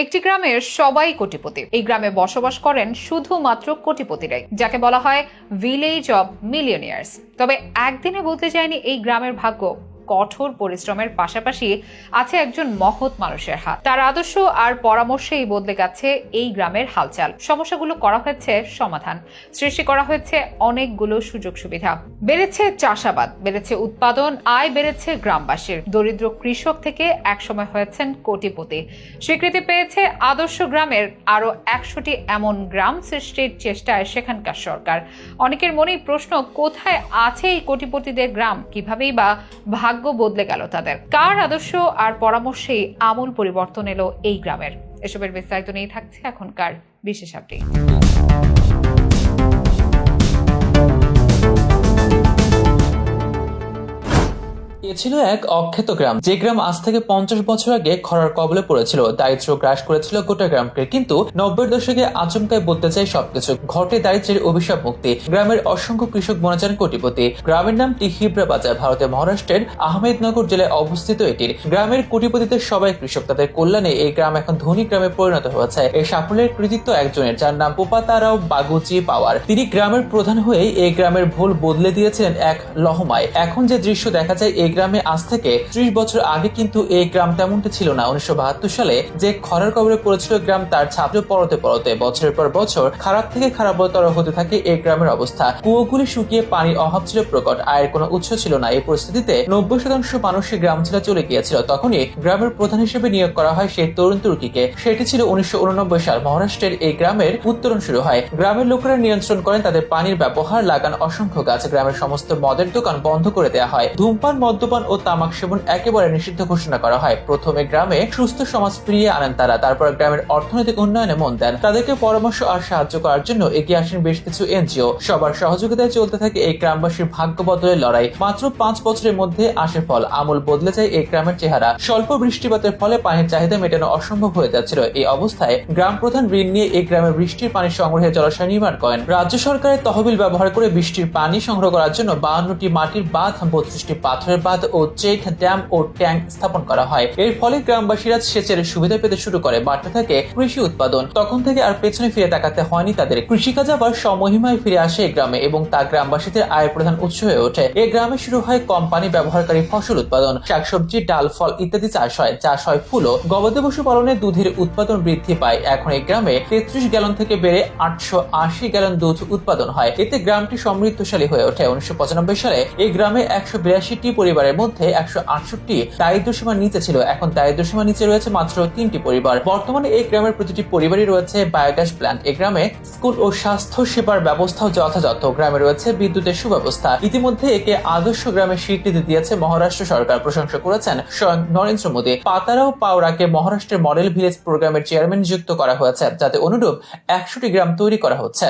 একটি গ্রামের সবাই কোটিপতি। এই গ্রামে বসবাস করেন শুধুমাত্র কোটিপতিরাই, যাকে বলা হয় ভিলেজ অব মিলিয়নিয়ার্স। তবে একদিনে বলতে যায়নি এই গ্রামের ভাগ্য। কঠোর পরিশ্রমের পাশাপাশি আছে একজন মহৎ মানুষের হাত। তার আদর্শ আর পরামর্শেই বদলে গেছে এই গ্রামের হালচাল। সমস্যাগুলো করা হয়েছে সমাধান, সৃষ্টি করা হয়েছে অনেকগুলো সুযোগ সুবিধা। বেড়েছে চাষাবাদ, বেড়েছে উৎপাদন, আয় বেড়েছে গ্রামবাসীর। দরিদ্র কৃষক থেকে একসময় হয়েছেন কোটিপতি। স্বীকৃতি পেয়েছে আদর্শ গ্রামের আরো 100টি এমন গ্রাম সৃষ্টির চেষ্টায় সেখানকার সরকার। অনেকের মনেই প্রশ্ন, কোথায় আছে এই কোটিপতিদের গ্রাম? কিভাবেই বা ভাগ্য বদলে গেল তাদের? কার আদর্শ আর পরামর্শেই আমূল পরিবর্তন এলো এই গ্রামের? এসবের বিস্তারিত নিয়ে থাকছে এখনকার বিশেষ আপডেট। এ ছিল এক অখ্যাত গ্রাম, যে গ্রাম আজ থেকে 50 বছর আগে খরার কবলে পড়েছিল। দারিদ্র্য গ্রাস করেছিল গোটা গ্রামকে। কিন্তু 90-এর দশকে আচমকায় বলতে চাই সবকিছু। ঘটে দারিদ্র্যের অভিশাপ মুক্তি। গ্রামের অসংখ্য কৃষক বনে যান কোটিপতি। গ্রামের নামটি হিবড়া বাজার, ভারতের মহারাষ্ট্রের আহমেদনগর জেলায় অবস্থিত। এটির গ্রামের কোটিপতিদের সবাই কৃষক। তাদের কল্যাণে এই গ্রাম এখন ধনী গ্রামে পরিণত হয়েছে। এই সাফল্যের কৃতিত্ব একজনের, যার নাম পোপাতারাও বাগুচি পাওয়ার। তিনি গ্রামের প্রধান হয়ে এই গ্রামের ভুল বদলে দিয়েছিলেন এক লহমায়। এখন যে দৃশ্য দেখা যায় এই গ্রামে, আজ থেকে 30 বছর আগে কিন্তু এই গ্রাম তেমনটি ছিল না। 1972 সালে যে খরার কবলে পড়েছিল গ্রাম, তার ছাত্র পরতে পরতে বছরের পর বছর খারাপ থেকে খারাপতর হতে থাকে এই গ্রামের অবস্থা। কুয়োগুলি শুকিয়ে পানির অভাব ছিল প্রকট, আয়ের কোনো উৎস ছিল না। এই পরিস্থিতিতে 90% মানুষ গ্রাম ছেড়ে চলে গিয়েছিল। তখনই গ্রামের প্রধান হিসেবে নিয়োগ করা হয় সেই তরুণ তুর্কিকে। সেটি ছিল 1989 সাল। মহারাষ্ট্রের এই গ্রামের উত্তরণ শুরু হয়। গ্রামের লোকেরা নিয়ন্ত্রণ করেন তাদের পানির ব্যবহার, লাগান অসংখ্য গাছ। গ্রামের সমস্ত মদের দোকান বন্ধ করে দেওয়া হয়। ধূমপান, মদ্যপান ও তামাক সেবন একেবারে নিষিদ্ধ ঘোষণা করা হয়। প্রথমে গ্রামে সুস্থ সমাজ ফিরিয়ে আনেন তারা। তারপর গ্রামের অর্থনৈতিক উন্নয়নে মন দেন। তাদেরকে পরামর্শ আর সাহায্য করার জন্য এগিয়ে আসেন বেশ কিছু এনজিও। সবার সহযোগিতায় চলতে থাকে এই গ্রামবাসীর ভাগ্য বদলের লড়াই। মাত্র 5 বছরের মধ্যে আসে ফল। আমূল বদলে যায় এই গ্রামের চেহারা। স্বল্প বৃষ্টিপাতের ফলে পানির চাহিদা মেটানো অসম্ভব হয়ে যাচ্ছিল। এই অবস্থায় গ্রাম প্রধান ঋণ নিয়ে এই গ্রামের বৃষ্টির পানি সংগ্রহে জলাশয় নির্মাণ করেন। রাজ্য সরকারের তহবিল ব্যবহার করে বৃষ্টির পানি সংগ্রহ করার জন্য 52টি মাটির বাঁধ, 32টি পাথরের বাঁধ ও চেক ড্যাম ও ট্যাঙ্ক স্থাপন করা হয়। এর ফলে গ্রামবাসীরা সেচের সুবিধা পেতে শুরু করে। বাড়তে থাকে কৃষি উৎপাদন। তখন থেকে আর পেছনে ফিরে তাকাতে হয়নি তাদের। কৃষিকাজ আবার সমহিমায় ফিরে আসে এই গ্রামে এবং তা গ্রামবাসীদের আয়ের প্রধান উৎস হয়ে ওঠে। এই গ্রামে শুরু হয় কম পানি ব্যবহারকারী ফসল উৎপাদন। শাকসবজি, ডাল, ফল ইত্যাদি চাষ হয় ফুলও। গবাদি পশু পালনে দুধের উৎপাদন বৃদ্ধি পায়। এখন এই গ্রামে 33 গ্যালন থেকে বেড়ে 880 গ্যালন দুধ উৎপাদন হয়। এতে গ্রামটি সমৃদ্ধশালী হয়ে ওঠে। 1995 সালে এই গ্রামে 182টি পরিবারের মধ্যে 168টি দারিদ্র্যসীমার নিচে ছিল। এখন দারিদ্র্যসীমার নিচে রয়েছে মাত্র 3টি পরিবার। বর্তমানে এই গ্রামের প্রতিটি পরিবারই রয়েছে বায়োগ্যাস প্ল্যান্ট। এই গ্রামে স্কুল ও স্বাস্থ্য সেবার ব্যবস্থাও যথাযথ। গ্রামে রয়েছে বিদ্যুতের সুব্যবস্থা। ইতিমধ্যে একে আদর্শ গ্রামের স্বীকৃতি দিয়েছে মহারাষ্ট্র সরকার। প্রশংসা করেছেন স্বয়ং নরেন্দ্র মোদী। পাতারাও পাওরাকে মহারাষ্ট্রের মডেল ভিলেজ প্রোগ্রামের চেয়ারম্যান নিযুক্ত করা হয়েছে, যাতে অনুরূপ 100টি গ্রাম তৈরি করা হচ্ছে।